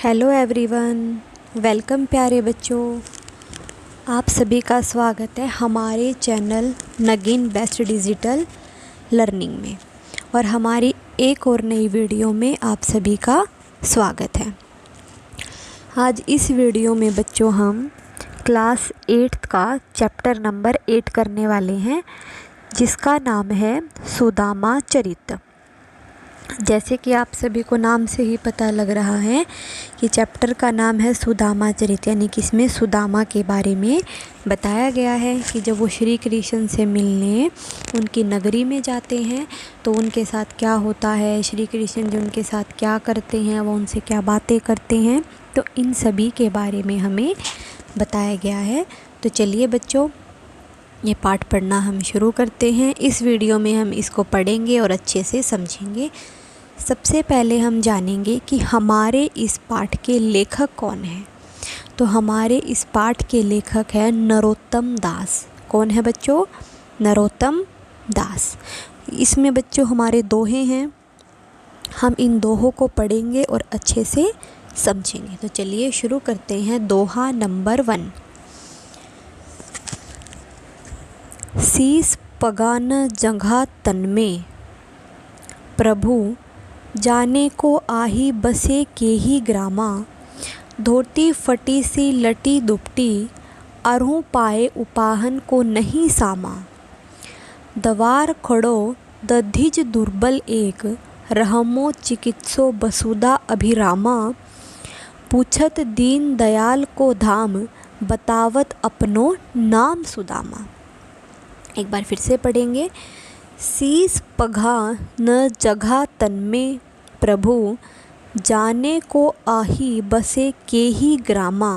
Hello everyone, welcome प्यारे बच्चों। आप सभी का स्वागत है हमारे चैनल नगीन बेस्ट डिजिटल लर्निंग में और हमारी एक और नई वीडियो में आप सभी का स्वागत है। आज इस वीडियो में बच्चों हम क्लास 8 का चैप्टर नंबर 8 करने वाले हैं, जिसका नाम है सुदामा चरित। जैसे कि आप सभी को नाम से ही पता लग रहा है कि चैप्टर का नाम है सुदामा चरित, यानी कि इसमें सुदामा के बारे में बताया गया है कि जब वो श्री कृष्ण से मिलने उनकी नगरी में जाते हैं तो उनके साथ क्या होता है, श्री कृष्ण जो उनके साथ क्या करते हैं, वो उनसे क्या बातें करते हैं, तो इन सभी के बारे में हमें बताया गया है। तो चलिए बच्चों, ये पाठ पढ़ना हम शुरू करते हैं। इस वीडियो में हम इसको पढ़ेंगे और अच्छे से समझेंगे। सबसे पहले हम जानेंगे कि हमारे इस पाठ के लेखक कौन हैं। तो हमारे इस पाठ के लेखक हैं नरोत्तम दास। कौन है बच्चों? नरोत्तम दास। इसमें बच्चों हमारे दोहे हैं, हम इन दोहों को पढ़ेंगे और अच्छे से समझेंगे। तो चलिए शुरू करते हैं। दोहा नंबर 1। शीस पगान जगह तन में, प्रभु जाने को आही बसे के ही ग्रामा। धोती फटी सी लटी दुपटी, अरूं पाए उपाहन को नहीं सामा। दवार खड़ो दधिज दुर्बल एक, रहमो चिकित्सो बसुदा अभिरामा। पूछत दीन दयाल को धाम, बतावत अपनो नाम सुदामा। एक बार फिर से पढ़ेंगे। शीस पघा न जगह तन में, प्रभु जाने को आही बसे के ही ग्रामा।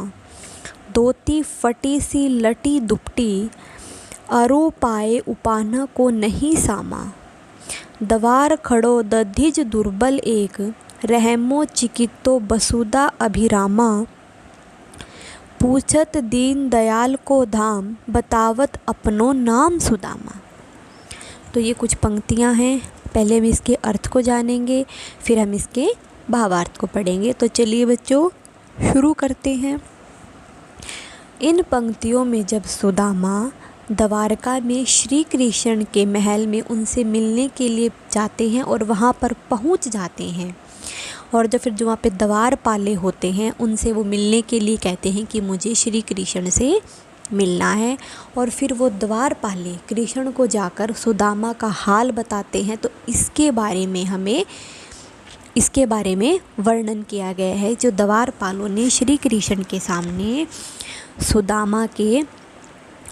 धोती फटी सी लटी दुपटी, अरो पाए उपाना को नहीं सामा। दवार खड़ो दधिज दुर्बल एक, रहमो चिकित्तो बसुदा अभिरामा। पूछत दीन दयाल को धाम, बतावत अपनो नाम सुदामा। तो ये कुछ पंक्तियाँ हैं। पहले हम इसके अर्थ को जानेंगे, फिर हम इसके भावार्थ को पढ़ेंगे। तो चलिए बच्चों शुरू करते हैं। इन पंक्तियों में जब सुदामा द्वारका में श्री कृष्ण के महल में उनसे मिलने के लिए जाते हैं और वहाँ पर पहुँच जाते हैं, और जब फिर जो वहाँ पे द्वारपाले होते हैं उनसे वो मिलने के लिए कहते हैं कि मुझे श्री कृष्ण से मिलना है, और फिर वो द्वारपाले कृष्ण को जाकर सुदामा का हाल बताते हैं। तो इसके बारे में वर्णन किया गया है, जो द्वारपालों ने श्री कृष्ण के सामने सुदामा के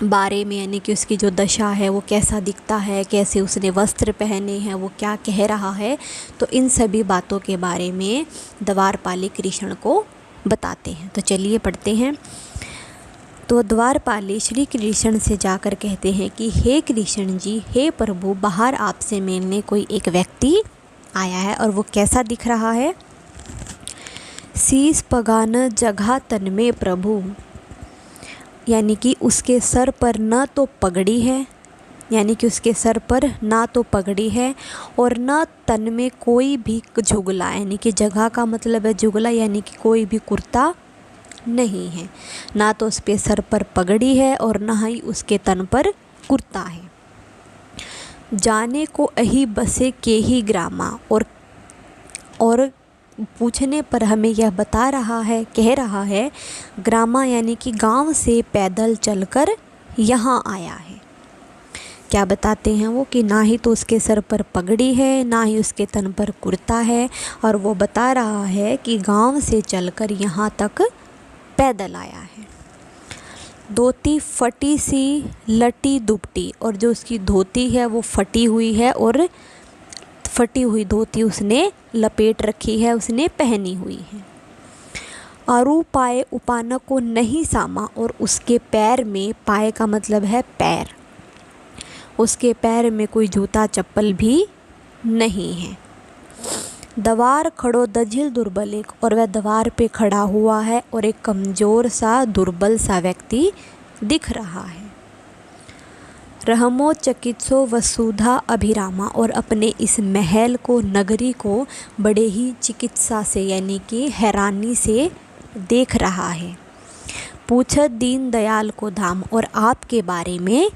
बारे में, यानी कि उसकी जो दशा है वो कैसा दिखता है, कैसे उसने वस्त्र पहने हैं, वो क्या कह रहा है, तो इन सभी बातों के बारे में द्वारपाले कृष्ण को बताते हैं। तो चलिए पढ़ते हैं। तो द्वारपाले श्री कृष्ण से जाकर कहते हैं कि हे कृष्ण जी, हे प्रभु, बाहर आपसे मिलने कोई एक व्यक्ति आया है, और वो कैसा दिख रहा है। शीस पगान जगह तन में, प्रभु यानी कि उसके सर पर न तो पगड़ी है, यानी कि उसके सर पर ना तो पगड़ी है और न तन में कोई भी झुगला, यानी कि जगह का मतलब है झुगला, यानी कि कोई भी कुर्ता नहीं है। ना तो उस पे सर पर पगड़ी है और ना ही उसके तन पर कुर्ता है। जाने को अही बसे के ही ग्रामा, और पूछने पर हमें यह बता रहा है, कह रहा है, ग्रामा यानी कि गांव से पैदल चलकर यहाँ आया है। क्या बताते हैं वो कि ना ही तो उसके सर पर पगड़ी है, ना ही उसके तन पर कुर्ता है, और वो बता रहा है कि गांव से चलकर यहाँ तक पैदल आया है। धोती फटी सी लटी दुपटी, और जो उसकी धोती है वो फटी हुई है, और फटी हुई धोती उसने लपेट रखी है, उसने पहनी हुई है। अरू पाए उपाना को नहीं सामा, और उसके पैर में, पाए का मतलब है पैर, उसके पैर में कोई जूता चप्पल भी नहीं है। दवार खड़ो दझिल दुर्बल एक, और वह दवार पे खड़ा हुआ है और एक कमज़ोर सा दुर्बल सा व्यक्ति दिख रहा है। रहमो चकित्सो वसुधा अभिरामा, और अपने इस महल को, नगरी को बड़े ही चिकित्सा से यानी कि हैरानी से देख रहा है। पूछत दीन दयाल को धाम, और आपके बारे में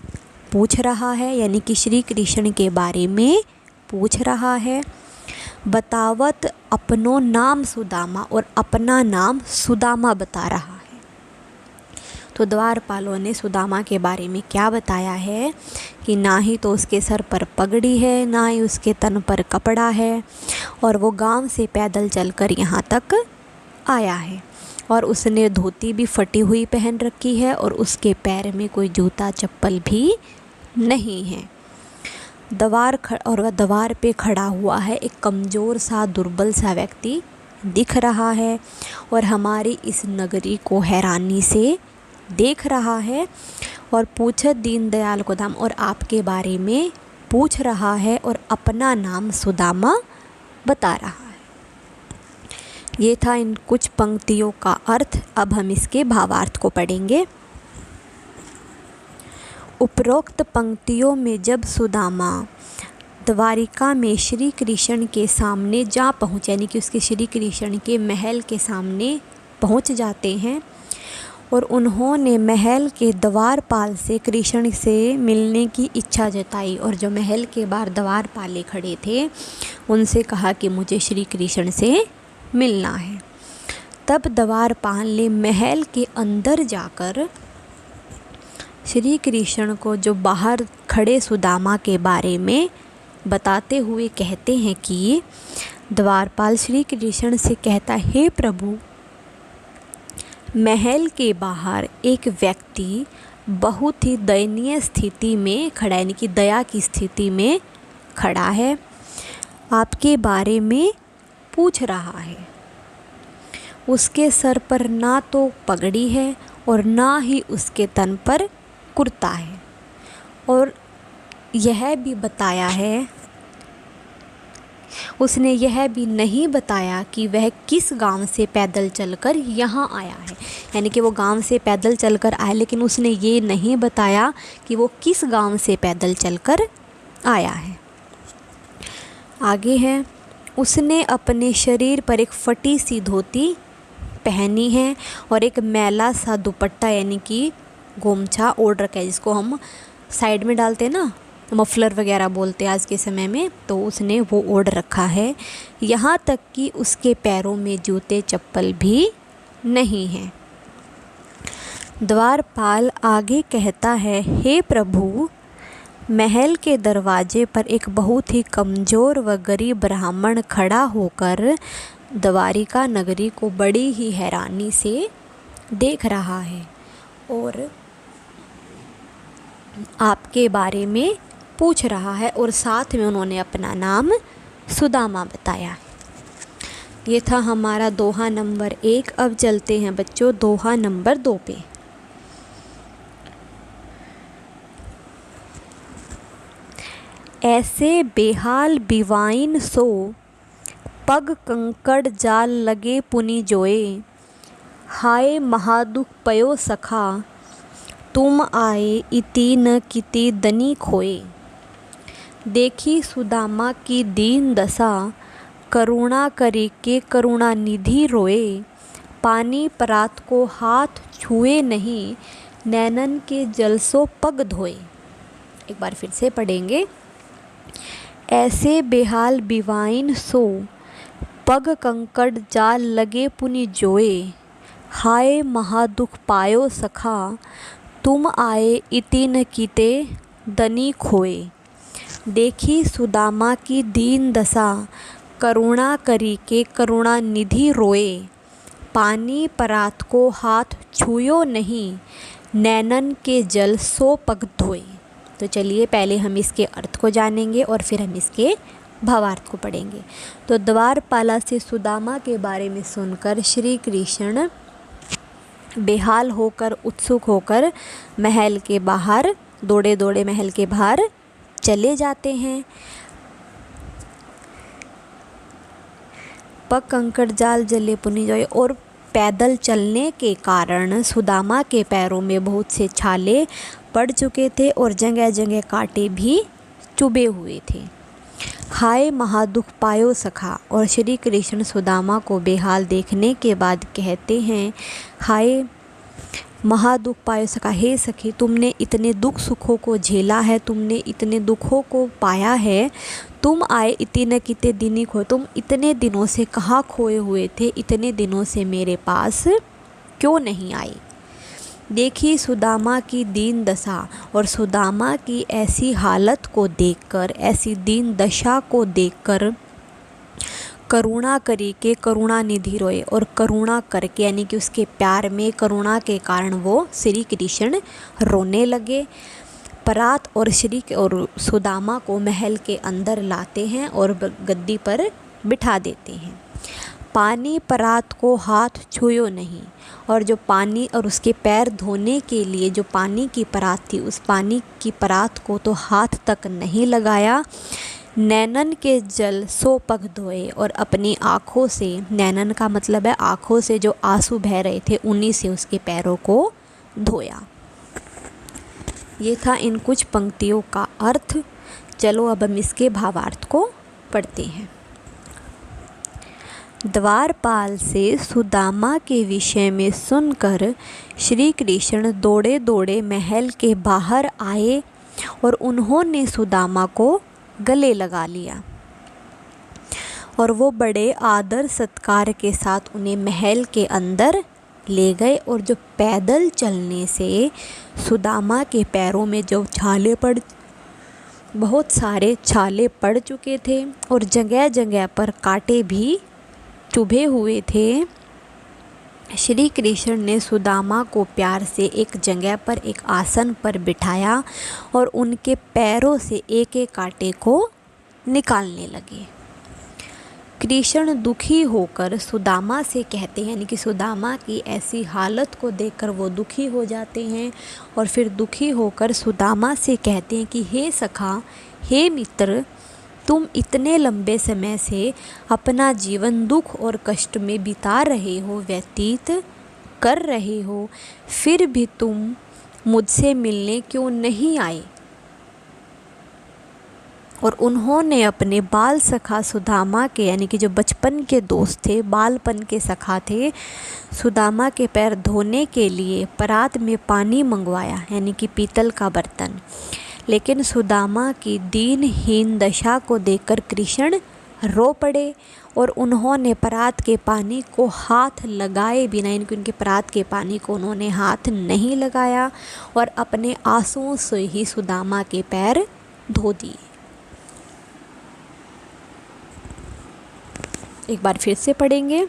पूछ रहा है यानी कि श्री कृष्ण के बारे में पूछ रहा है। बतावत अपनो नाम सुदामा, और अपना नाम सुदामा बता रहा है। तो द्वारपालों ने सुदामा के बारे में क्या बताया है कि ना ही तो उसके सर पर पगड़ी है, ना ही उसके तन पर कपड़ा है, और वो गांव से पैदल चलकर यहाँ तक आया है, और उसने धोती भी फटी हुई पहन रखी है, और उसके पैर में कोई जूता चप्पल भी नहीं है। और द्वार पे खड़ा हुआ है एक कमज़ोर सा, दुर्बल सा व्यक्ति दिख रहा है, और हमारी इस नगरी को हैरानी से देख रहा है। और पूछत दीन दयाल को धाम, और आपके बारे में पूछ रहा है, और अपना नाम सुदामा बता रहा है। ये था इन कुछ पंक्तियों का अर्थ। अब हम इसके भावार्थ को पढ़ेंगे। उपरोक्त पंक्तियों में जब सुदामा द्वारिका में श्री कृष्ण के सामने जा पहुँचे, यानी कि उसके श्री कृष्ण के महल के सामने पहुँच जाते हैं, और उन्होंने महल के द्वारपाल से कृष्ण से मिलने की इच्छा जताई, और जो महल के बाहर द्वारपाले खड़े थे उनसे कहा कि मुझे श्री कृष्ण से मिलना है। तब द्वारपाल ने महल के अंदर जाकर श्री कृष्ण को जो बाहर खड़े सुदामा के बारे में बताते हुए कहते हैं कि द्वारपाल श्री कृष्ण से कहता, हे प्रभु, महल के बाहर एक व्यक्ति बहुत ही दयनीय स्थिति में खड़ा है, यानी कि दया की स्थिति में खड़ा है, आपके बारे में पूछ रहा है। उसके सर पर ना तो पगड़ी है और ना ही उसके तन पर कुर्ता है, और यह भी बताया है, उसने यह भी नहीं बताया कि वह किस गांव से पैदल चलकर यहाँ आया है, यानी कि वो गांव से पैदल चलकर आया, लेकिन उसने ये नहीं बताया कि वो किस गांव से पैदल चलकर आया है। आगे है, उसने अपने शरीर पर एक फटी सी धोती पहनी है और एक मैला सा दुपट्टा यानी कि गोमछा ओढ़ रखा है, जिसको हम साइड में डालते हैं ना, मफलर वगैरह बोलते हैं आज के समय में, तो उसने वो ओढ़ रखा है। यहाँ तक कि उसके पैरों में जूते चप्पल भी नहीं हैं। द्वारपाल आगे कहता है, हे प्रभु, महल के दरवाजे पर एक बहुत ही कमज़ोर व गरीब ब्राह्मण खड़ा होकर द्वारिका नगरी को बड़ी ही हैरानी से देख रहा है और आपके बारे में पूछ रहा है, और साथ में उन्होंने अपना नाम सुदामा बताया। ये था हमारा दोहा नंबर 1। अब चलते हैं बच्चों दोहा नंबर 2 पे। ऐसे बेहाल बिवाइन सो, पग कंकड़ जाल लगे पुनि जोए, हाय महादुख पयो सखा, तुम आए इति न किति दनी खोए। देखी सुदामा की दीन दशा, करुणा करी के करुणा निधि रोए, पानी परात को हाथ छुए नहीं, नैनन के जल सो पग धोए। एक बार फिर से पढ़ेंगे। ऐसे बेहाल बिवाइन सो, पग कंकड़ जाल लगे पुनि जोए, हाय महादुख पायो सखा, तुम आए इति न कीते दनी खोए। देखी सुदामा की दीन दशा, करुणा करी के करुणा निधि रोए, पानी परात को हाथ छुयो नहीं, नैनन के जल सो पग धोए। तो चलिए पहले हम इसके अर्थ को जानेंगे और फिर हम इसके भावार्थ को पढ़ेंगे। तो द्वारपाला से सुदामा के बारे में सुनकर श्री कृष्ण बेहाल होकर, उत्सुक होकर महल के बाहर दौड़े दौड़े महल के बाहर चले जाते हैं। पग कंकड़ जाल जले पुनि जोए, और पैदल चलने के कारण सुदामा के पैरों में बहुत से छाले पड़ चुके थे और जगह जगह कांटे भी चुभे हुए थे। हाय महादुख पायो सखा। और श्री कृष्ण सुदामा को बेहाल देखने के बाद कहते हैं, हाय महादुख पायो सखा, हे सखी तुमने इतने दुख सुखों को झेला है, तुमने इतने दुखों को पाया है, तुम आए इतने कितने दिन खो, तुम इतने दिनों से कहाँ खोए हुए थे, इतने दिनों से मेरे पास क्यों नहीं आई। देखी सुदामा की दीन दशा। और सुदामा की ऐसी हालत को देखकर, ऐसी दीन दशा को देखकर करुणा करी के करुणा निधि रोए। और करुणा करके यानी कि उसके प्यार में करुणा के कारण वो श्री कृष्ण रोने लगे। परात और सुदामा को महल के अंदर लाते हैं और गद्दी पर बिठा देते हैं। पानी परात को हाथ छुयो नहीं। और जो पानी और उसके पैर धोने के लिए जो पानी की परात थी, उस पानी की परात को तो हाथ तक नहीं लगाया। नैनन के जल सो पग धोए। और अपनी आँखों से, नैनन का मतलब है आँखों से जो आंसू बह रहे थे, उन्हीं से उसके पैरों को धोया। ये था इन कुछ पंक्तियों का अर्थ। चलो अब हम इसके भावार्थ को पढ़ते हैं। द्वारपाल से सुदामा के विषय में सुनकर श्री कृष्ण दौड़े दौड़े महल के बाहर आए और उन्होंने सुदामा को गले लगा लिया। और वो बड़े आदर सत्कार के साथ उन्हें महल के अंदर ले गए। और जो पैदल चलने से सुदामा के पैरों में जो बहुत सारे छाले पड़ चुके थे और जगह जगह पर कांटे भी चुभे हुए थे, श्री कृष्ण ने सुदामा को प्यार से एक जगह पर, एक आसन पर बिठाया और उनके पैरों से एक एक कांटे को निकालने लगे। कृष्ण दुखी होकर सुदामा से कहते हैं, यानी कि सुदामा की ऐसी हालत को देखकर वो दुखी हो जाते हैं और फिर दुखी होकर सुदामा से कहते हैं कि हे सखा, हे मित्र, तुम इतने लंबे समय से अपना जीवन दुख और कष्ट में बिता रहे हो, व्यतीत कर रहे हो, फिर भी तुम मुझसे मिलने क्यों नहीं आए। और उन्होंने अपने बाल सखा सुदामा के, यानी कि जो बचपन के दोस्त थे, बालपन के सखा थे, सुदामा के पैर धोने के लिए परात में पानी मंगवाया, यानी कि पीतल का बर्तन। लेकिन सुदामा की दीनहीन दशा को देखकर कृष्ण रो पड़े और उन्होंने परात के पानी को हाथ लगाए बिना, इनके उनके परात के पानी को उन्होंने हाथ नहीं लगाया और अपने आंसुओं से ही सुदामा के पैर धो दिए। एक बार फिर से पढ़ेंगे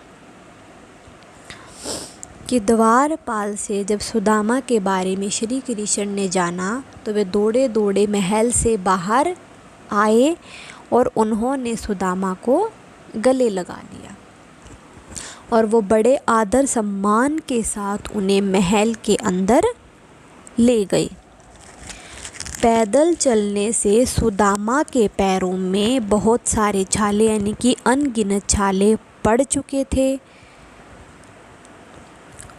कि द्वारपाल से जब सुदामा के बारे में श्री कृष्ण ने जाना तो वे दौड़े दौड़े महल से बाहर आए और उन्होंने सुदामा को गले लगा लिया और वो बड़े आदर सम्मान के साथ उन्हें महल के अंदर ले गए। पैदल चलने से सुदामा के पैरों में बहुत सारे छाले, यानी कि अनगिनत छाले पड़ चुके थे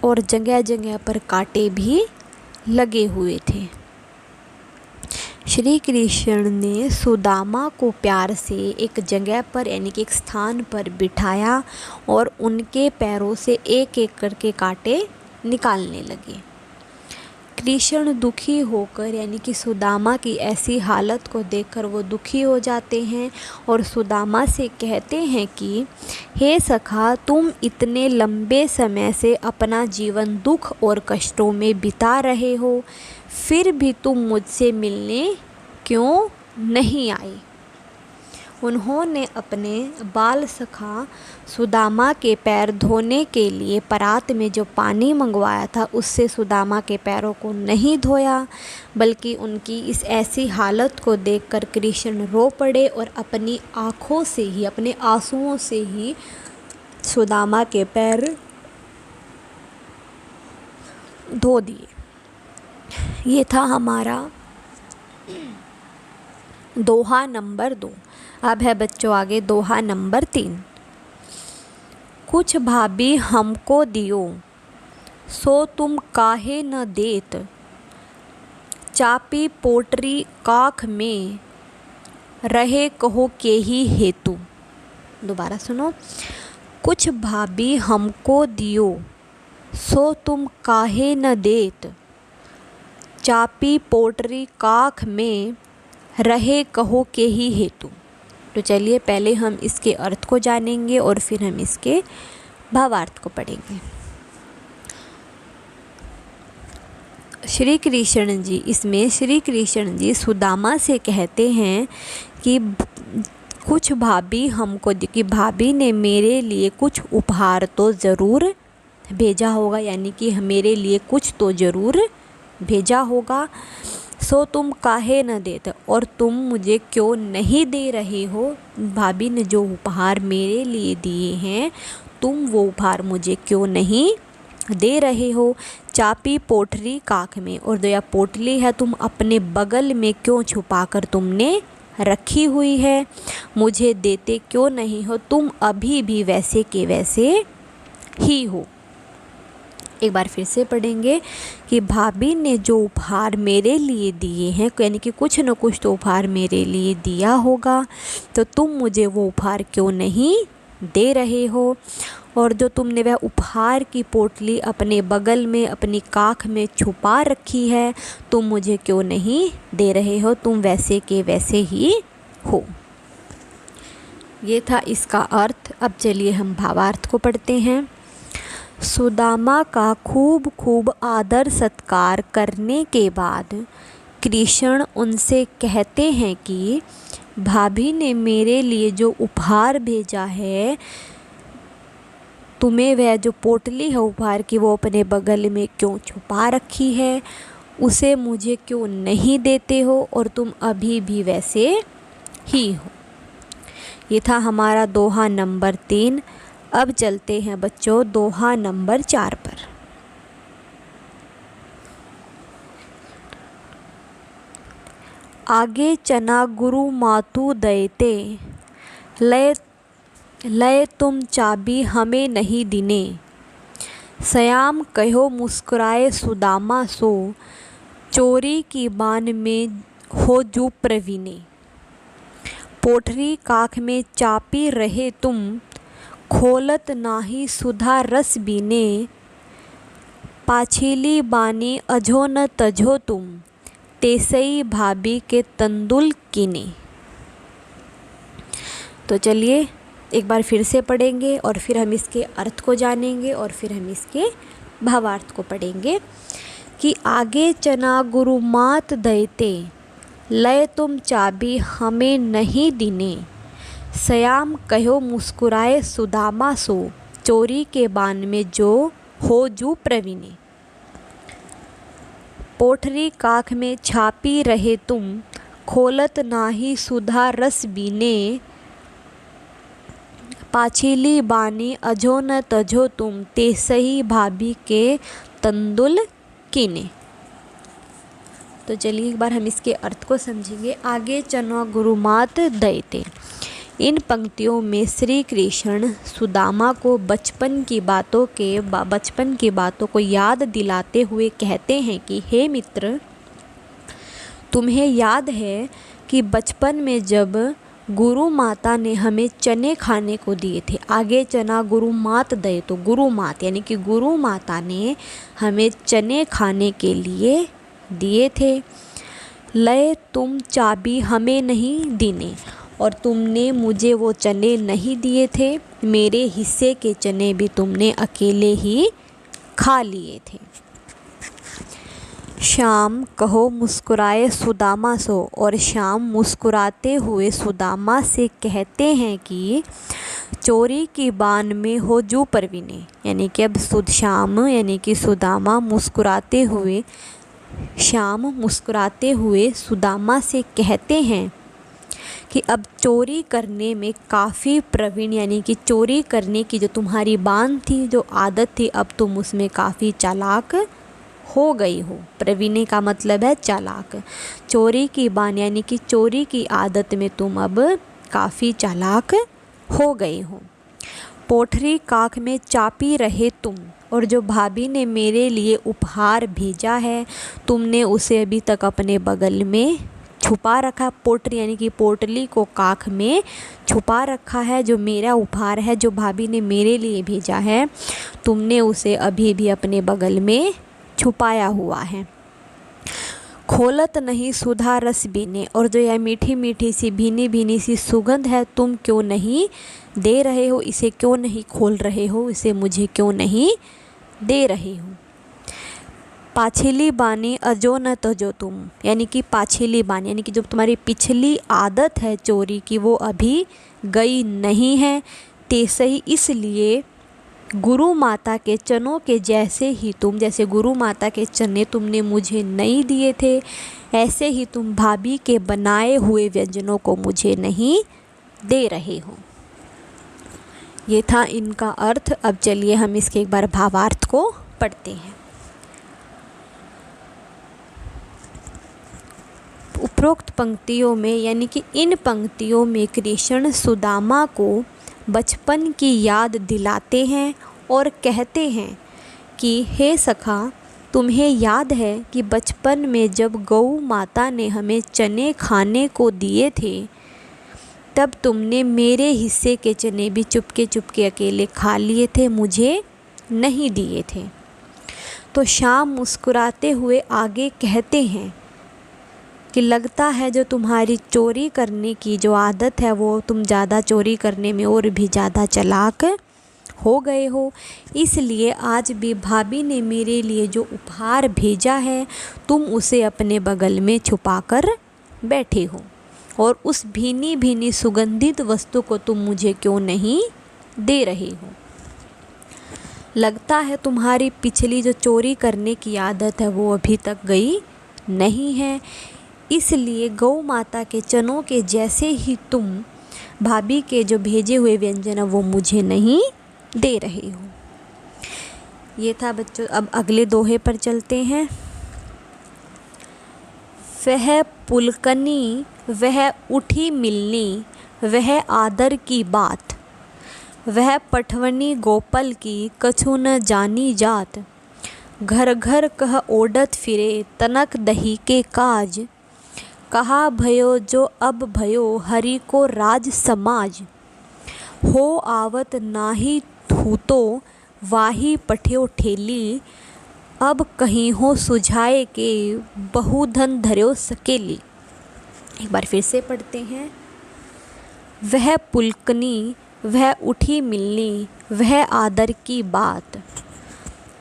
और जगह जगह पर कांटे भी लगे हुए थे। श्री कृष्ण ने सुदामा को प्यार से एक जगह पर, यानी कि एक स्थान पर बिठाया और उनके पैरों से एक एक करके कांटे निकालने लगे। कृष्ण दुखी होकर, यानी कि सुदामा की ऐसी हालत को देखकर वो दुखी हो जाते हैं और सुदामा से कहते हैं कि हे सखा, तुम इतने लंबे समय से अपना जीवन दुख और कष्टों में बिता रहे हो, फिर भी तुम मुझसे मिलने क्यों नहीं आए। उन्होंने अपने बाल सखा सुदामा के पैर धोने के लिए परात में जो पानी मंगवाया था उससे सुदामा के पैरों को नहीं धोया, बल्कि उनकी इस ऐसी हालत को देखकर कृष्ण रो पड़े और अपनी आँखों से ही, अपने आंसुओं से ही सुदामा के पैर धो दिए। ये था हमारा दोहा नंबर 2। अब है बच्चों आगे दोहा नंबर 3। कुछ भाभी हमको दियो, सो तुम काहे न देत। चापी पोटरी काख में, रहे कहो के ही हेतु। दोबारा सुनो। कुछ भाभी हमको दियो, सो तुम काहे न देत। चापी पोटरी काख में, रहे कहो के ही हेतु। तो चलिए पहले हम इसके अर्थ को जानेंगे और फिर हम इसके भावार्थ को पढ़ेंगे। श्री कृष्ण जी, इसमें श्री कृष्ण जी सुदामा से कहते हैं कि कुछ भाभी हमको, कि भाभी ने मेरे लिए कुछ उपहार तो ज़रूर भेजा होगा, यानी कि मेरे लिए कुछ तो ज़रूर भेजा होगा। सो तुम काहे न देते, और तुम मुझे क्यों नहीं दे रहे हो। भाभी ने जो उपहार मेरे लिए दिए हैं, तुम वो उपहार मुझे क्यों नहीं दे रहे हो। चापी पोटरी काख में, और जो यह पोटली है तुम अपने बगल में क्यों छुपा कर तुमने रखी हुई है। मुझे देते क्यों नहीं हो, तुम अभी भी वैसे के वैसे ही हो। एक बार फिर से पढ़ेंगे कि भाभी ने जो उपहार मेरे लिए दिए हैं, यानी कि कुछ न कुछ तो उपहार मेरे लिए दिया होगा, तो तुम मुझे वो उपहार क्यों नहीं दे रहे हो। और जो तुमने वह उपहार की पोटली अपने बगल में, अपनी काख में छुपा रखी है, तुम मुझे क्यों नहीं दे रहे हो। तुम वैसे के वैसे ही हो। ये था इसका अर्थ। अब चलिए हम भावार्थ को पढ़ते हैं। सुदामा का खूब खूब आदर सत्कार करने के बाद कृष्ण उनसे कहते हैं कि भाभी ने मेरे लिए जो उपहार भेजा है, तुम्हें वह जो पोटली है उपहार की, वो अपने बगल में क्यों छुपा रखी है, उसे मुझे क्यों नहीं देते हो, और तुम अभी भी वैसे ही हो। ये था हमारा दोहा नंबर 3। अब चलते हैं बच्चों दोहा नंबर 4 पर। आगे चना गुरु मातु दयते, लय तुम चाबी हमें नहीं दिने। श्याम कहो मुस्कुराए सुदामा सो, चोरी की बान में हो जू प्रवीणे। पोटरी काख में चापी रहे तुम, खोलत नाही सुधा रस बीने। पाछीली बानी अझो न तझो तुम, तेसई भाभी के तंदुल कीने। तो चलिए एक बार फिर से पढ़ेंगे और फिर हम इसके अर्थ को जानेंगे और फिर हम इसके भावार्थ को पढ़ेंगे। कि आगे चना गुरु मात दयते, लय तुम चाबी हमें नहीं दिने। श्याम कहो मुस्कुराए सुदामा सो, चोरी के बान में जो हो जू प्रवीणे। पोटरी काख में छापी रहे तुम, खोलत नाही सुधा रस बीने। पाछीली बानी अझो न तझो तुम, तेसही भाभी के तंदुल कीने। तो चलिए एक बार हम इसके अर्थ को समझेंगे। आगे चना गुरुमात दयते, इन पंक्तियों में श्री कृष्ण सुदामा को बचपन की बातों को याद दिलाते हुए कहते हैं कि हे मित्र, तुम्हें याद है कि बचपन में जब गुरु माता ने हमें चने खाने को दिए थे। आगे चना गुरु मात दे, तो गुरु मात यानी कि गुरु माता ने हमें चने खाने के लिए दिए थे। लय तुम चाबी हमें नहीं दीने, और तुमने मुझे वो चने नहीं दिए थे। मेरे हिस्से के चने भी तुमने अकेले ही खा लिए थे। श्याम कहो मुस्कुराए सुदामा सो, और श्याम मुस्कुराते हुए सुदामा से कहते हैं कि चोरी की बान में हो जू परवीने, यानी कि अब श्याम यानी कि सुदामा मुस्कुराते हुए सुदामा से कहते हैं कि अब चोरी करने में काफ़ी प्रवीण, यानी कि चोरी करने की जो तुम्हारी बान थी, जो आदत थी, अब तुम उसमें काफ़ी चालाक हो गई हो। प्रवीणे का मतलब है चालाक। चोरी की बान यानी कि चोरी की आदत में तुम अब काफ़ी चालाक हो गए हो। पोठरी काख में चापी रहे तुम, और जो भाभी ने मेरे लिए उपहार भेजा है तुमने उसे अभी तक अपने बगल में छुपा रखा। पोटरी यानी कि पोटली को काख में छुपा रखा है। जो मेरा उपहार है जो भाभी ने मेरे लिए भेजा है तुमने उसे अभी भी अपने बगल में छुपाया हुआ है। खोलत नहीं सुधा रस बीने, और जो यह मीठी मीठी सी भीनी भीनी सी सुगंध है तुम क्यों नहीं दे रहे हो, इसे क्यों नहीं खोल रहे हो, इसे मुझे क्यों नहीं दे रहे हो। पाछिली बानी अजो न तजो तुम, यानी कि पाछिली बानी यानी कि जो तुम्हारी पिछली आदत है चोरी की वो अभी गई नहीं है। तेसे ही इसलिए गुरु माता के चनों के जैसे ही तुम, जैसे गुरु माता के चने तुमने मुझे नहीं दिए थे ऐसे ही तुम भाभी के बनाए हुए व्यंजनों को मुझे नहीं दे रहे हो। ये था इनका अर्थ। अब चलिए हम इसके एक बार भावार्थ को पढ़ते हैं। उपरोक्त पंक्तियों में यानी कि इन पंक्तियों में कृष्ण सुदामा को बचपन की याद दिलाते हैं और कहते हैं कि हे सखा, तुम्हें याद है कि बचपन में जब गौ माता ने हमें चने खाने को दिए थे तब तुमने मेरे हिस्से के चने भी चुपके चुपके अकेले खा लिए थे, मुझे नहीं दिए थे। तो श्याम मुस्कुराते हुए आगे कहते हैं कि लगता है जो तुम्हारी चोरी करने की जो आदत है वो तुम ज़्यादा चोरी करने में और भी ज़्यादा चालाक हो गए हो, इसलिए आज भी भाभी ने मेरे लिए जो उपहार भेजा है तुम उसे अपने बगल में छुपा कर बैठे हो, और उस भीनी भीनी सुगंधित वस्तु को तुम मुझे क्यों नहीं दे रहे हो। लगता है तुम्हारी पिछली जो चोरी करने की आदत है वो अभी तक गई नहीं है, इसलिए गौ माता के चनों के जैसे ही तुम भाभी के जो भेजे हुए व्यंजन है वो मुझे नहीं दे रहे हो। ये था बच्चों। अब अगले दोहे पर चलते हैं। वह पुलकनी वह उठी मिलनी वह आदर की बात, वह पठवनी गोपल की कछु न जानी जात, घर घर कह ओडत फिरे तनक दही के काज, कहा भयो जो अब भयो हरि को राज समाज, हो आवत नाही थूतो वाही पठ्यो ठेली, अब कहीं हो सुझाए के बहुधन धर्यो सकेली। एक बार फिर से पढ़ते हैं। वह पुलकनी वह उठी मिलनी वह आदर की बात,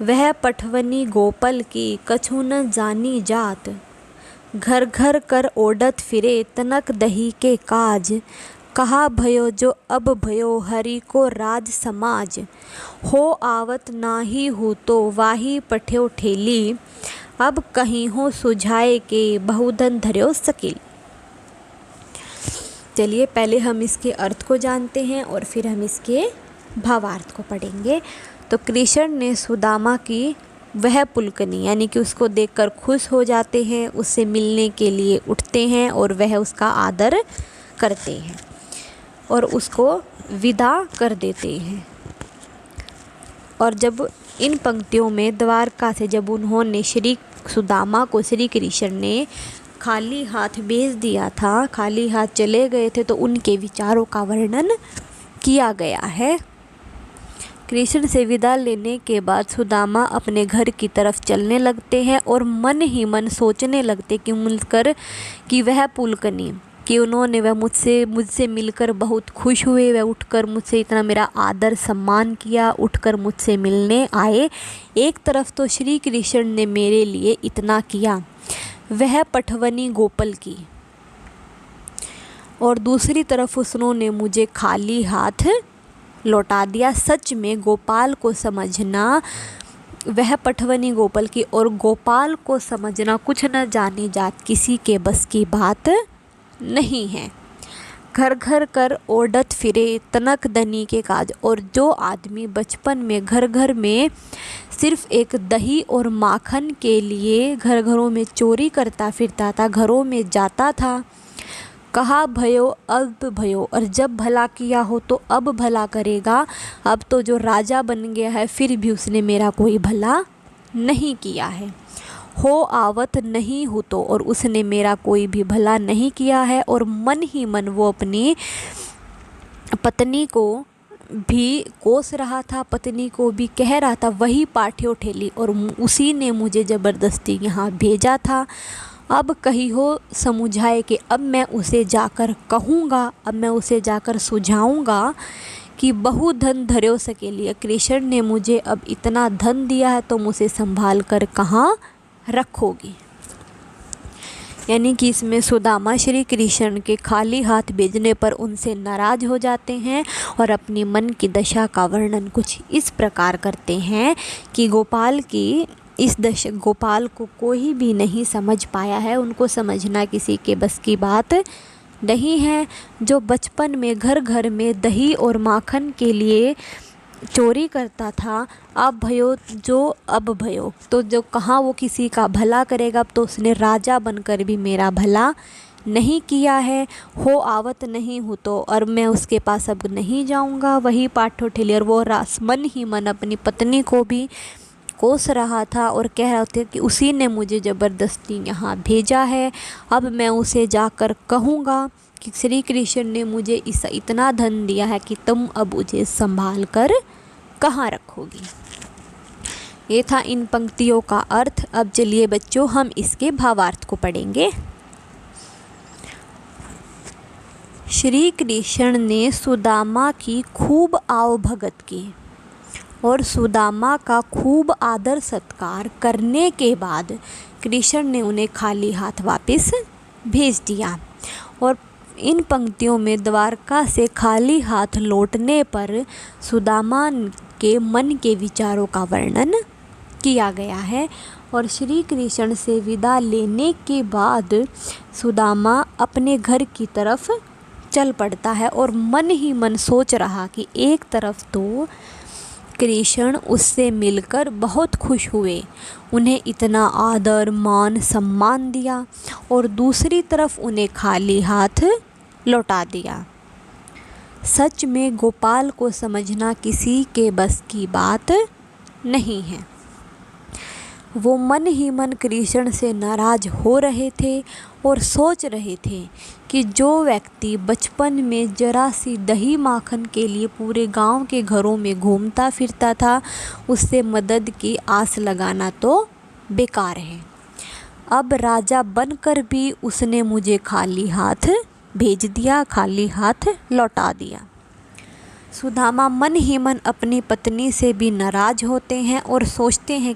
वह पठवनी गोपल की कछु न जानी जात, घर घर कर ओडत फिरे तनक दही के काज, कहा भयो जो अब भयो हरि को राज समाज, हो आवत नाही हो तो वाही पठ्यो ठेली, अब कहीं हो सुझाए के बहुधन धर्यो सकेली। चलिए पहले हम इसके अर्थ को जानते हैं और फिर हम इसके भावार्थ को पढ़ेंगे। तो कृष्ण ने सुदामा की वह पुलकनी यानी कि उसको देखकर खुश हो जाते हैं, उससे मिलने के लिए उठते हैं और वह उसका आदर करते हैं और उसको विदा कर देते हैं। और जब इन पंक्तियों में द्वारका से जब उन्होंने श्री सुदामा को श्री कृष्ण ने खाली हाथ भेज दिया था, खाली हाथ चले गए थे, तो उनके विचारों का वर्णन किया गया है। कृष्ण से विदा लेने के बाद सुदामा अपने घर की तरफ चलने लगते हैं और मन ही मन सोचने लगते कि मिलकर कि वह पुलकनी कि उन्होंने वह मुझसे मिलकर बहुत खुश हुए, वह उठकर मुझसे इतना मेरा आदर सम्मान किया, उठकर मुझसे मिलने आए। एक तरफ तो श्री कृष्ण ने मेरे लिए इतना किया, वह पठवनी गोपल की, और दूसरी तरफ उन्होंने मुझे खाली हाथ लौटा दिया। सच में गोपाल को समझना, वह पठवनी गोपाल की और गोपाल को समझना कुछ न जाने जात किसी के बस की बात नहीं है। घर घर कर ओडत फिरे तनक दनी के काज, और जो आदमी बचपन में घर घर में सिर्फ एक दही और माखन के लिए घर घरों में चोरी करता फिरता था, घरों में जाता था, कहा भयो अब भयो, और जब भला किया हो तो अब भला करेगा। अब तो जो राजा बन गया है फिर भी उसने मेरा कोई भला नहीं किया है। हो आवत नहीं हो तो, और उसने मेरा कोई भी भला नहीं किया है। और मन ही मन वो अपनी पत्नी को भी कोस रहा था, पत्नी को भी कह रहा था वही पाठ्यो ठेली, और उसी ने मुझे ज़बरदस्ती यहाँ भेजा था। अब कही हो समुझाए कि अब मैं उसे जाकर कहूँगा, अब मैं उसे जाकर सुझाऊँगा कि बहु धन धर्यो सकेलिए, कृष्ण ने मुझे अब इतना धन दिया है तो मुझे संभाल कर कहाँ रखोगी। यानी कि इसमें सुदामा श्री कृष्ण के खाली हाथ भेजने पर उनसे नाराज हो जाते हैं और अपनी मन की दशा का वर्णन कुछ इस प्रकार करते हैं कि गोपाल को कोई भी नहीं समझ पाया है, उनको समझना किसी के बस की बात नहीं है। जो बचपन में घर घर में दही और माखन के लिए चोरी करता था, अब भयो तो जो कहाँ वो किसी का भला करेगा, अब तो उसने राजा बनकर भी मेरा भला नहीं किया है। हो आवत नहीं हो तो, और मैं उसके पास अब नहीं जाऊंगा, वही पाठो ठेली। और वो मन ही मन अपनी पत्नी को भी कोस रहा था और कह रहा था कि उसी ने मुझे ज़बरदस्ती यहाँ भेजा है, अब मैं उसे जाकर कहूँगा कि श्री कृष्ण ने मुझे इतना धन दिया है कि तुम अब मुझे संभाल कर कहाँ रखोगी। ये था इन पंक्तियों का अर्थ। अब चलिए बच्चों हम इसके भावार्थ को पढ़ेंगे। श्री कृष्ण ने सुदामा की खूब आवभगत की और सुदामा का खूब आदर सत्कार करने के बाद कृष्ण ने उन्हें खाली हाथ वापस भेज दिया। और इन पंक्तियों में द्वारका से खाली हाथ लौटने पर सुदामा के मन के विचारों का वर्णन किया गया है। और श्री कृष्ण से विदा लेने के बाद सुदामा अपने घर की तरफ चल पड़ता है और मन ही मन सोच रहा कि एक तरफ तो कृष्ण उससे मिलकर बहुत खुश हुए, उन्हें इतना आदर मान सम्मान दिया, और दूसरी तरफ उन्हें खाली हाथ लौटा दिया। सच में गोपाल को समझना किसी के बस की बात नहीं है। वो मन ही मन कृष्ण से नाराज हो रहे थे और सोच रहे थे कि जो व्यक्ति बचपन में जरा सी दही माखन के लिए पूरे गांव के घरों में घूमता फिरता था, उससे मदद की आस लगाना तो बेकार है। अब राजा बनकर भी उसने मुझे खाली हाथ भेज दिया, खाली हाथ लौटा दिया। सुदामा मन ही मन अपनी पत्नी से भी नाराज होते हैं और सोचते हैं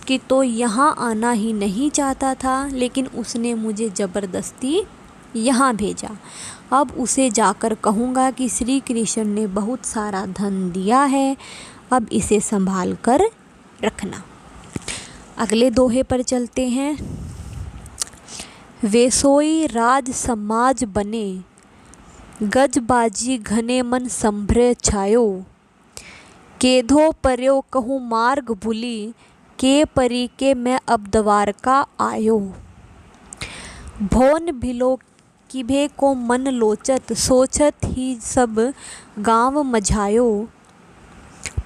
कि तो यहाँ आना ही नहीं चाहता था, लेकिन उसने मुझे ज़बरदस्ती यहाँ भेजा। अब उसे जाकर कहूँगा कि श्री कृष्ण ने बहुत सारा धन दिया है, अब इसे संभाल कर रखना। अगले दोहे पर चलते हैं। वेसोई राज समाज बने, गजबाजी घने मन संभ्रे छायो, केधो पर्यो कहूँ मार्ग भूली, के परी के मैं अब द्वारका आयो। भोन भिलो किभे को मन लोचत, सोचत ही सब गाँव मझायो,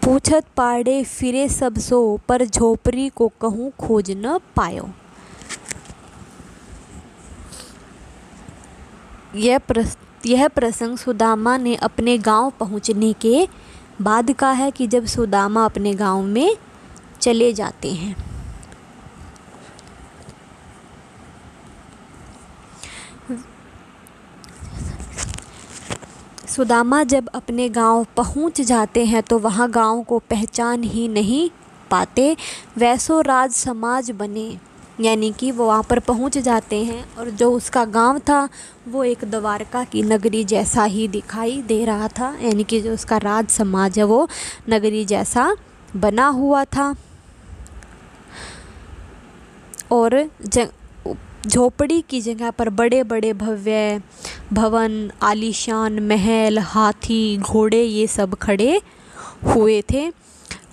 पूछत पाड़े फिरे सब सो, पर झोपड़ी को कहूँ खोज न पायो। यह प्रसंग सुदामा ने अपने गांव पहुंचने के बाद का है कि जब सुदामा अपने गांव में चले जाते हैं। सुदामा जब अपने गांव पहुंच जाते हैं तो वहां गांव को पहचान ही नहीं पाते। वैसो राज समाज बने, यानी कि वो वहाँ पर पहुँच जाते हैं और जो उसका गांव था वो एक द्वारका की नगरी जैसा ही दिखाई दे रहा था, यानी कि जो उसका राज समाज है वो नगरी जैसा बना हुआ था। और झोपड़ी की जगह पर बड़े बड़े भव्य भवन, आलीशान महल, हाथी, घोड़े ये सब खड़े हुए थे।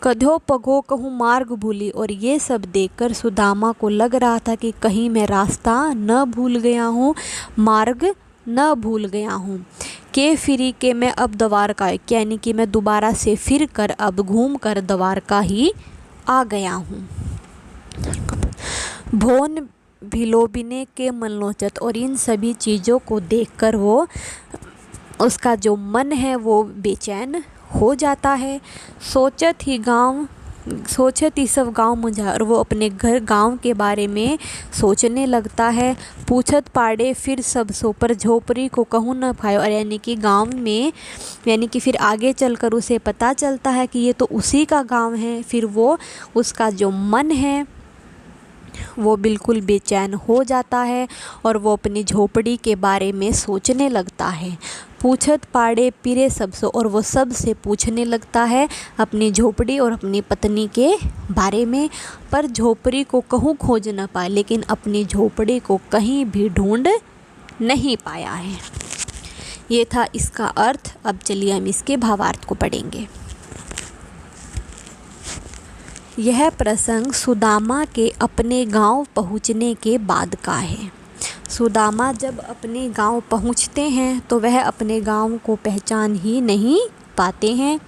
कधो पगो कहूँ मार्ग भूली। और ये सब देखकर सुदामा को लग रहा था कि कहीं मैं रास्ता न भूल गया हूँ, मार्ग न भूल गया हूँ। के फिरी के मैं अब द्वारका, यानी कि मैं दोबारा से फिर कर अब घूम कर द्वारका ही आ गया हूँ। भोन भिलोबिने के मनोचत, और इन सभी चीज़ों को देखकर वो उसका जो मन है वो बेचैन हो जाता है। सोचत ही सब गाँव मुझा, और वो अपने घर गांव के बारे में सोचने लगता है। पूछत पाड़े फिर सब सो, पर झोपड़ी को कहूँ न पायो। और यानी कि गांव में, यानी कि फिर आगे चलकर उसे पता चलता है कि ये तो उसी का गांव है। फिर वो उसका जो मन है वो बिल्कुल बेचैन हो जाता है और वो अपनी झोपड़ी के बारे में सोचने लगता है। पूछत पाड़े पिरे सबसे, और वो सब से पूछने लगता है अपनी झोपड़ी और अपनी पत्नी के बारे में। पर झोपड़ी को कहूँ खोज न पाए, लेकिन अपनी झोपड़ी को कहीं भी ढूंढ नहीं पाया है। ये था इसका अर्थ। अब चलिए हम इसके भावार्थ को पढ़ेंगे। यह प्रसंग सुदामा के अपने गांव पहुंचने के बाद का है। सुदामा जब अपने गांव पहुंचते हैं तो वह अपने गांव को पहचान ही नहीं पाते हैं।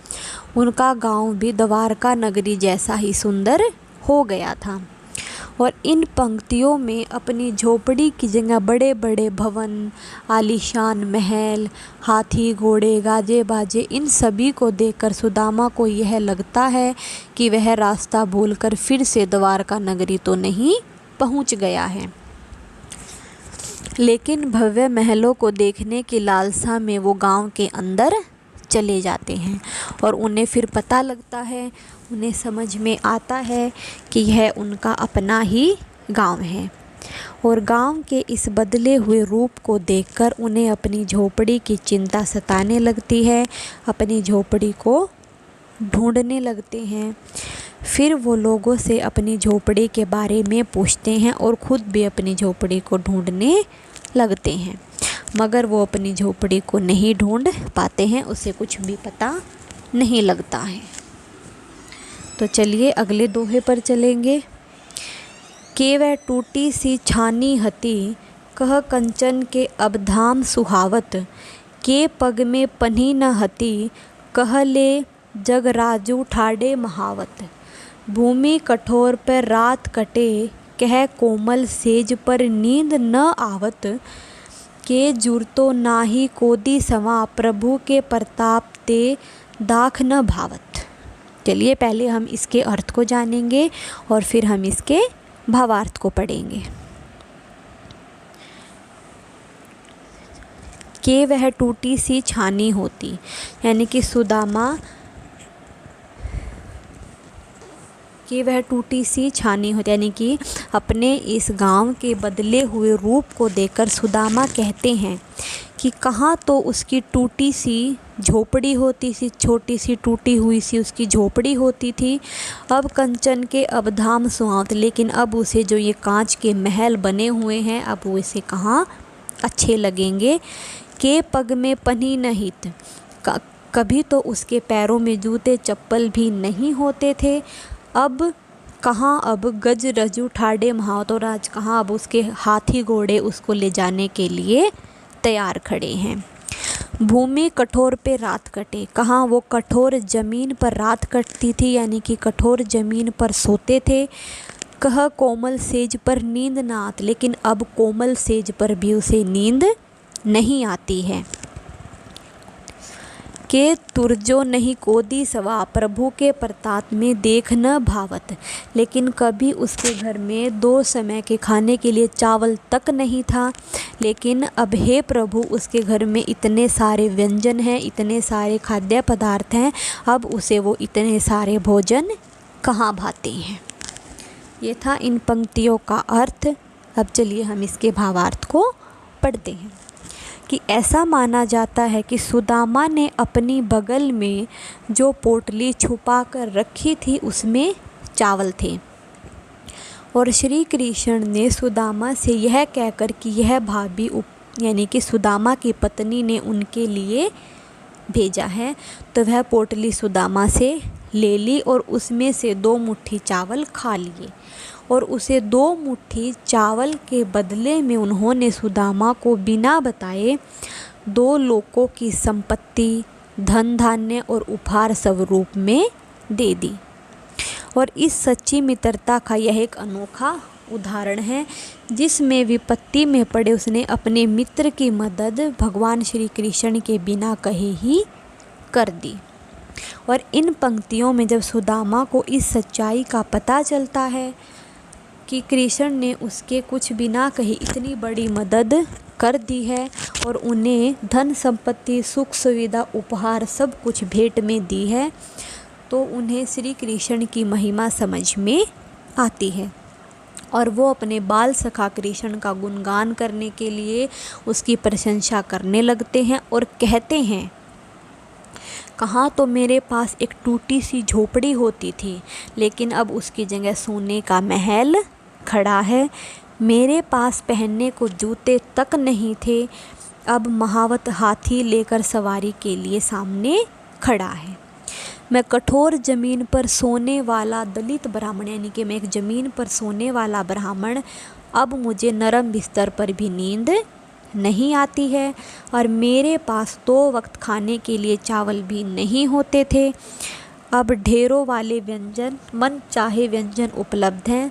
उनका गांव भी द्वारका नगरी जैसा ही सुंदर हो गया था। और इन पंक्तियों में अपनी झोपड़ी की जगह बड़े बड़े भवन, आलीशान महल, हाथी घोड़े, गाजे बाजे, इन सभी को देखकर सुदामा को यह लगता है कि वह रास्ता भूलकर फिर से द्वारका नगरी तो नहीं पहुंच गया है। लेकिन भव्य महलों को देखने की लालसा में वो गांव के अंदर चले जाते हैं और उन्हें फिर पता लगता है, उन्हें समझ में आता है कि यह उनका अपना ही गांव है। और गांव के इस बदले हुए रूप को देखकर उन्हें अपनी झोपड़ी की चिंता सताने लगती है, अपनी झोपड़ी को ढूंढने लगते हैं। फिर वो लोगों से अपनी झोपड़ी के बारे में पूछते हैं और ख़ुद भी अपनी झोपड़ी को ढूंढने लगते हैं, मगर वो अपनी झोपड़ी को नहीं ढूंढ पाते हैं, उसे कुछ भी पता नहीं लगता है। तो चलिए अगले दोहे पर चलेंगे। के वह टूटी सी छानी हती, कह कंचन के अब धाम सुहावत। के पग में पन्ही न हती, कह ले जग राजू ठाड़े महावत। भूमि कठोर पर रात कटे, कह कोमल सेज पर नींद न आवत। के जुरतो नाही कोदी सवा, प्रभु के प्रताप ते दाख न भावत। चलिए पहले हम इसके अर्थ को जानेंगे और फिर हम इसके भावार्थ को पढ़ेंगे। के वह टूटी सी छानी होती, यानी कि सुदामा कि वह टूटी सी छानी होती, यानी कि अपने इस गांव के बदले हुए रूप को देखकर सुदामा कहते हैं कि कहाँ तो उसकी टूटी सी झोपड़ी होती सी, छोटी सी टूटी हुई सी उसकी झोपड़ी होती थी। अब कंचन के अब धाम सुहावत, लेकिन अब उसे जो ये कांच के महल बने हुए हैं अब वो इसे कहाँ अच्छे लगेंगे। के पग में पन्ही नहित, कभी तो उसके पैरों में जूते चप्पल भी नहीं होते थे। अब कहाँ, अब गज रजू ठाड़े महावत, और आज कहाँ अब उसके हाथी घोड़े उसको ले जाने के लिए तैयार खड़े हैं। भूमि कठोर पे रात कटे, कहाँ वो कठोर ज़मीन पर रात कटती थी, यानी कि कठोर ज़मीन पर सोते थे। कह कोमल सेज पर नींद ना आती, लेकिन अब कोमल सेज पर भी उसे नींद नहीं आती है। के तुरजो नहीं कोदी सवा, प्रभु के प्रताप में देख न भावत, लेकिन कभी उसके घर में 2 समय के खाने के लिए चावल तक नहीं था। लेकिन अब हे प्रभु उसके घर में इतने सारे व्यंजन हैं, इतने सारे खाद्य पदार्थ हैं, अब उसे वो इतने सारे भोजन कहाँ भाते हैं। ये था इन पंक्तियों का अर्थ। अब चलिए हम इसके भावार्थ को पढ़ते हैं कि ऐसा माना जाता है कि सुदामा ने अपनी बगल में जो पोटली छुपा कर रखी थी उसमें चावल थे, और श्री कृष्ण ने सुदामा से यह कहकर कि यह भाभी यानी कि सुदामा की पत्नी ने उनके लिए भेजा है, तो वह पोटली सुदामा से ले ली और उसमें से 2 मुट्ठी चावल खा लिए। और उसे 2 मुट्ठी चावल के बदले में उन्होंने सुदामा को बिना बताए 2 लोकों की संपत्ति, धन धान्य और उपहार स्वरूप में दे दी। और इस सच्ची मित्रता का यह एक अनोखा उदाहरण है जिसमें विपत्ति में पड़े उसने अपने मित्र की मदद भगवान श्री कृष्ण के बिना कहे ही कर दी। और इन पंक्तियों में जब सुदामा को इस सच्चाई का पता चलता है कि कृष्ण ने उसके कुछ बिना कहे इतनी बड़ी मदद कर दी है और उन्हें धन संपत्ति, सुख सुविधा, उपहार सब कुछ भेंट में दी है, तो उन्हें श्री कृष्ण की महिमा समझ में आती है। और वो अपने बाल सखा कृष्ण का गुणगान करने के लिए उसकी प्रशंसा करने लगते हैं और कहते हैं, कहाँ तो मेरे पास एक टूटी सी झोपड़ी होती थी, लेकिन अब उसकी जगह सोने का महल खड़ा है। मेरे पास पहनने को जूते तक नहीं थे, अब महावत हाथी लेकर सवारी के लिए सामने खड़ा है। मैं कठोर ज़मीन पर सोने वाला दलित ब्राह्मण, यानी कि मैं एक ज़मीन पर सोने वाला ब्राह्मण, अब मुझे नरम बिस्तर पर भी नींद नहीं आती है। और मेरे पास 2 वक्त खाने के लिए चावल भी नहीं होते थे, अब ढेरों वाले व्यंजन, मन चाहे व्यंजन उपलब्ध हैं।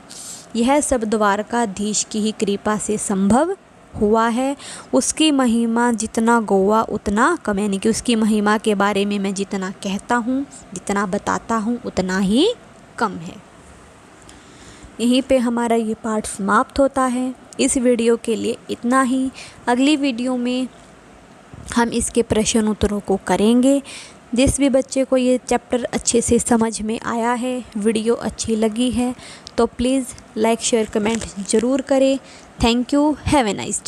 यह सब द्वारकाधीश की ही कृपा से संभव हुआ है। उसकी महिमा जितना गौवा उतना कम, यानी कि उसकी महिमा के बारे में मैं जितना कहता हूँ, जितना बताता हूँ, उतना ही कम है। यहीं पे हमारा ये पाठ समाप्त होता है। इस वीडियो के लिए इतना ही। अगली वीडियो में हम इसके प्रश्न उत्तरों को करेंगे। जिस भी बच्चे को ये चैप्टर अच्छे से समझ में आया है, वीडियो अच्छी लगी है, तो प्लीज़ लाइक शेयर कमेंट ज़रूर करें। Thank you. Have a nice day.